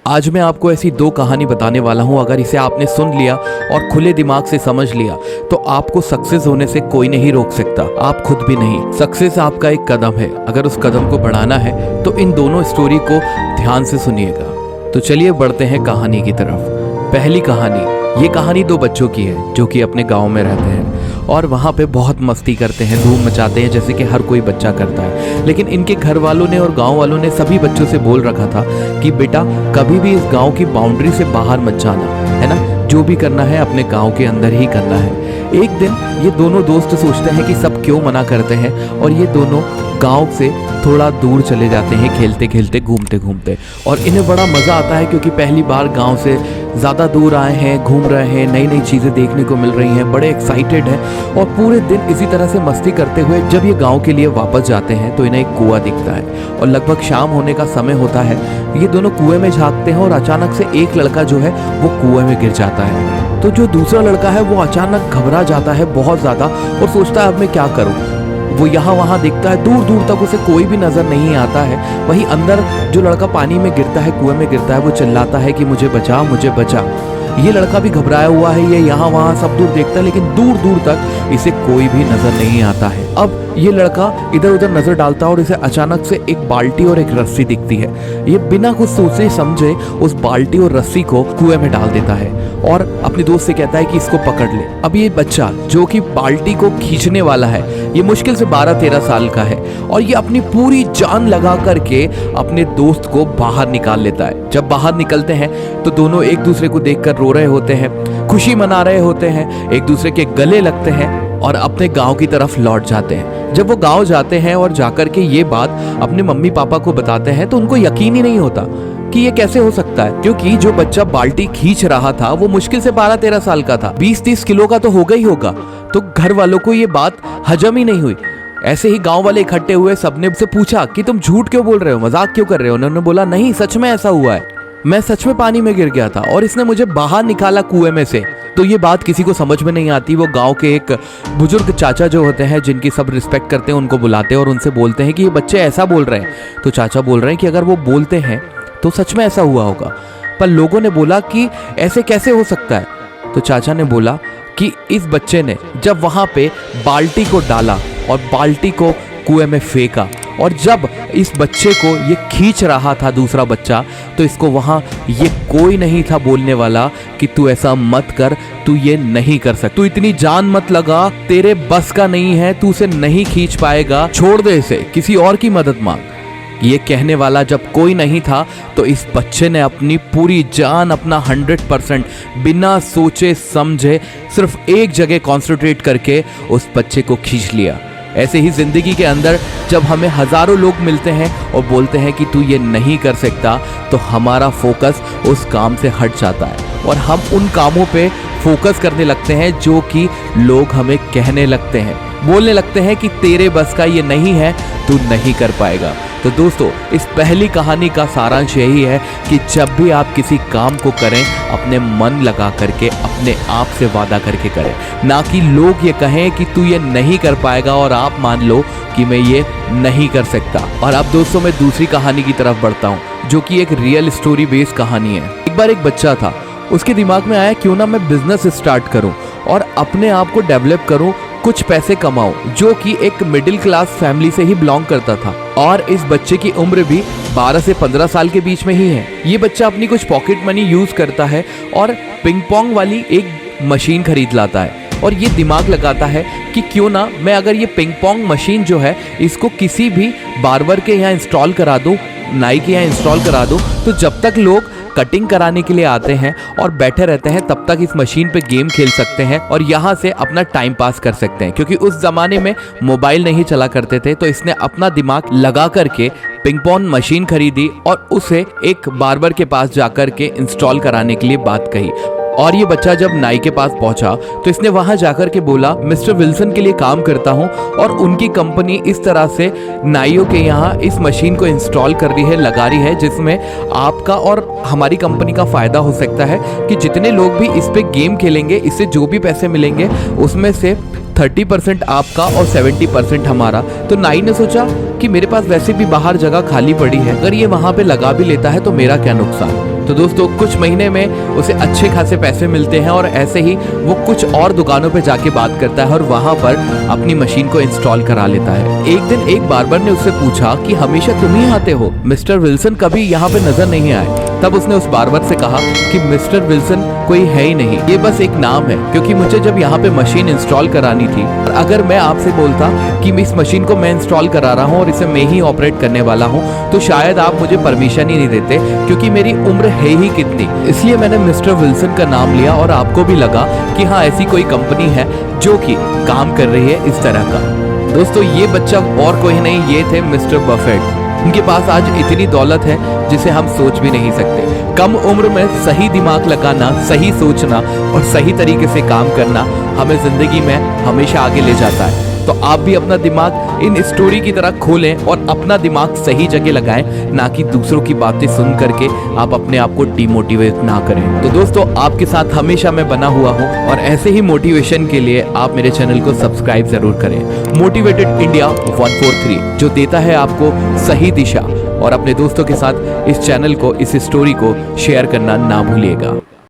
आज मैं आपको ऐसी दो कहानी बताने वाला हूँ। अगर इसे आपने सुन लिया और खुले दिमाग से समझ लिया तो आपको सक्सेस होने से कोई नहीं रोक सकता, आप खुद भी नहीं। सक्सेस आपका एक कदम है, अगर उस कदम को बढ़ाना है तो इन दोनों स्टोरी को ध्यान से सुनिएगा। तो चलिए बढ़ते हैं कहानी की तरफ। पहली कहानी, ये कहानी दो बच्चों की है जो कि अपने गांव में रहते हैं और वहाँ पे बहुत मस्ती करते हैं, धूम मचाते हैं जैसे कि हर कोई बच्चा करता है। लेकिन इनके घर वालों ने और गांव वालों ने सभी बच्चों से बोल रखा था कि बेटा कभी भी इस गांव की बाउंड्री से बाहर मत जाना, है ना, जो भी करना है अपने गांव के अंदर ही करना है। एक दिन ये दोनों दोस्त सोचते हैं कि सब क्यों मना करते हैं और ये दोनों गांव से थोड़ा दूर चले जाते हैं, खेलते खेलते घूमते घूमते। और इन्हें बड़ा मज़ा आता है क्योंकि पहली बार गांव से ज़्यादा दूर आए हैं, घूम रहे हैं, नई नई चीज़ें देखने को मिल रही हैं, बड़े एक्साइटेड हैं। और पूरे दिन इसी तरह से मस्ती करते हुए जब ये गांव के लिए वापस जाते हैं तो इन्हें एक कुआं दिखता है और लगभग शाम होने का समय होता है। ये दोनों कुएं में झांकते हैं और अचानक से एक लड़का जो है वो कुएं में गिर जाता है। तो जो दूसरा लड़का है वो अचानक घबरा जाता है बहुत ज़्यादा और सोचता है अब मैं क्या करूँ। वो यहाँ वहाँ देखता है, दूर दूर तक उसे कोई भी नज़र नहीं आता है। वहीं अंदर जो लड़का पानी में गिरता है, कुएं में गिरता है, वो चिल्लाता है कि मुझे बचा, मुझे बचा। ये लड़का भी घबराया हुआ है, ये यहाँ वहाँ सब दूर देखता है लेकिन दूर दूर तक इसे कोई भी नजर नहीं आता है। अब ये लड़का इधर उधर नजर डालता है और इसे अचानक से एक बाल्टी और एक रस्सी दिखती है। ये बिना कुछ सोचे समझे उस बाल्टी और रस्सी को कुएं में डाल देता है और अपने दोस्त से कहता है कि इसको पकड़ ले। अब ये बच्चा जो कि बाल्टी को खींचने वाला है, ये मुश्किल से 12-13 साल का है और ये अपनी पूरी जान लगा करके अपने दोस्त को बाहर निकाल लेता है। जब बाहर निकलते हैं तो दोनों एक दूसरे को देखकर रो रहे होते हैं, खुशी मना रहे होते हैं, एक दूसरे के गले लगते हैं और अपने गांव की तरफ लौट जाते हैं। जब वो गांव जाते हैं और जाकर के ये बात अपने मम्मी पापा को बताते हैं तो उनको यकीन ही नहीं होता कि ये कैसे हो सकता है, क्योंकि जो बच्चा बाल्टी खींच रहा था वो मुश्किल से 12-13 साल का था, 20-30 किलो का तो होगा ही होगा। तो घर वालों को ये बात हजम ही नहीं हुई। ऐसे ही गांव वाले इकट्ठे हुए, सबने उससे पूछा कि तुम झूठ क्यों बोल रहे हो, मजाक क्यों कर रहे हो। उन्होंने बोला नहीं, सच में ऐसा हुआ है, मैं सच में पानी में गिर गया था और इसने मुझे बाहर निकाला कुएं में से। तो ये बात किसी को समझ में नहीं आती। वो गांव के एक बुजुर्ग चाचा जो होते हैं, जिनकी सब रिस्पेक्ट करते हैं, उनको बुलाते हैं और उनसे बोलते हैं कि ये बच्चे ऐसा बोल रहे हैं। तो चाचा बोल रहे हैं कि अगर वो बोलते हैं तो सच में ऐसा हुआ होगा। पर लोगों ने बोला कि ऐसे कैसे हो सकता है। तो चाचा ने बोला कि इस बच्चे ने जब वहां पे बाल्टी को डाला और बाल्टी को कुएं में फेंका और जब इस बच्चे को ये खींच रहा था दूसरा बच्चा, तो इसको वहाँ ये कोई नहीं था बोलने वाला कि तू ऐसा मत कर, तू ये नहीं कर सकता, तू इतनी जान मत लगा, तेरे बस का नहीं है, तू उसे नहीं खींच पाएगा, छोड़ दे इसे, किसी और की मदद मांग। ये कहने वाला जब कोई नहीं था तो इस बच्चे ने अपनी पूरी जान, अपना 100% बिना सोचे समझे सिर्फ एक जगह कॉन्सेंट्रेट करके उस बच्चे को खींच लिया। ऐसे ही जिंदगी के अंदर जब हमें हजारों लोग मिलते हैं और बोलते हैं कि तू ये नहीं कर सकता, तो हमारा फोकस उस काम से हट जाता है और हम उन कामों पे फोकस करने लगते हैं जो कि लोग हमें कहने लगते हैं, बोलने लगते हैं कि तेरे बस का ये नहीं है, तू नहीं कर पाएगा। तो दोस्तों, इस पहली कहानी का सारांश यही है कि जब भी आप किसी काम को करें, अपने मन लगा करके, अपने आप से वादा करके करें, ना कि लोग ये कहें कि तू ये नहीं कर पाएगा और आप मान लो कि मैं ये नहीं कर सकता। और अब दोस्तों मैं दूसरी कहानी की तरफ बढ़ता हूँ जो कि एक रियल स्टोरी बेस्ड कहानी है। एक बार एक बच्चा था, उसके दिमाग में आया क्यों ना मैं बिजनेस स्टार्ट करूँ और अपने आप को डेवलप करूँ, कुछ पैसे कमाओ, जो कि एक मिडिल क्लास फैमिली से ही बिलोंग करता था। और इस बच्चे की उम्र भी 12 से 15 साल के बीच में ही है। ये बच्चा अपनी कुछ पॉकेट मनी यूज करता है और पिंग पोंग वाली एक मशीन खरीद लाता है और ये दिमाग लगाता है कि क्यों ना मैं अगर ये पिंग पोंग मशीन जो है इसको किसी भी बार्बर के यहाँ इंस्टॉल करा दूँ, नाई के यहाँ इंस्टॉल करा दूँ, तो जब तक लोग कटिंग कराने के लिए आते हैं और बैठे रहते हैं तब तक इस मशीन पे गेम खेल सकते हैं और यहाँ से अपना टाइम पास कर सकते हैं। क्योंकि उस जमाने में मोबाइल नहीं चला करते थे, तो इसने अपना दिमाग लगा करके पिंग पोंग मशीन खरीदी और उसे एक बार्बर के पास जाकर के इंस्टॉल कराने के लिए बात कही। और ये बच्चा जब नाई के पास पहुंचा तो इसने वहां जाकर के बोला, मिस्टर विल्सन के लिए काम करता हूं और उनकी कंपनी इस तरह से नाइयों के यहाँ इस मशीन को इंस्टॉल कर रही है, लगा रही है, जिसमें आपका और हमारी कंपनी का फायदा हो सकता है कि जितने लोग भी इस पे गेम खेलेंगे, इससे जो भी पैसे मिलेंगे उसमें से 30% आपका और 70% हमारा। तो नाई ने सोचा कि मेरे पास वैसे भी बाहर जगह खाली पड़ी है, अगर ये वहां पे लगा भी लेता है तो मेरा क्या नुकसान। तो दोस्तों कुछ महीने में उसे अच्छे खासे पैसे मिलते हैं और ऐसे ही वो कुछ और दुकानों पे जाके बात करता है और वहां पर अपनी मशीन को इंस्टॉल करा लेता है। एक दिन एक बार्बर ने उससे पूछा कि हमेशा तुम ही आते हो, मिस्टर विल्सन कभी यहाँ पे नजर नहीं आए। तब उसने उस बार्बर से कहा कि मिस्टर विल्सन कोई है ही नहीं, ये बस एक नाम है, क्योंकि मुझे जब यहाँ पे मशीन इंस्टॉल करानी थी और अगर मैं आपसे बोलता कि इस मशीन को मैं इंस्टॉल करा रहा हूँ और इसे मैं ही ऑपरेट करने वाला हूँ तो शायद आप मुझे परमिशन ही नहीं देते, क्योंकि मेरी उम्र है ही कितनी। इसलिए मैंने मिस्टर विल्सन का नाम लिया और आपको भी लगा कि हाँ ऐसी कोई कंपनी है जो कि काम कर रही है इस तरह का। दोस्तों ये बच्चा और कोई नहीं, ये थे मिस्टर बफेट। उनके पास आज इतनी दौलत है जिसे हम सोच भी नहीं सकते। कम उम्र में सही दिमाग लगाना, सही सोचना और सही तरीके से काम करना हमें जिंदगी में हमेशा आगे ले जाता है। तो आप भी अपना दिमाग इन स्टोरी की तरह खोलें और अपना दिमाग सही जगह लगाएं, ना कि दूसरों की बातें सुन करके आप अपने आप को डिमोटिवेट ना करें। तो दोस्तों आपके साथ हमेशा मैं बना हुआ हूं और ऐसे ही मोटिवेशन के लिए आप मेरे चैनल को सब्सक्राइब जरूर करें। मोटिवेटेड इंडिया 143 जो देता है आपको सही दिशा। और अपने दोस्तों के साथ इस चैनल को, इस स्टोरी को शेयर करना ना भूलिएगा।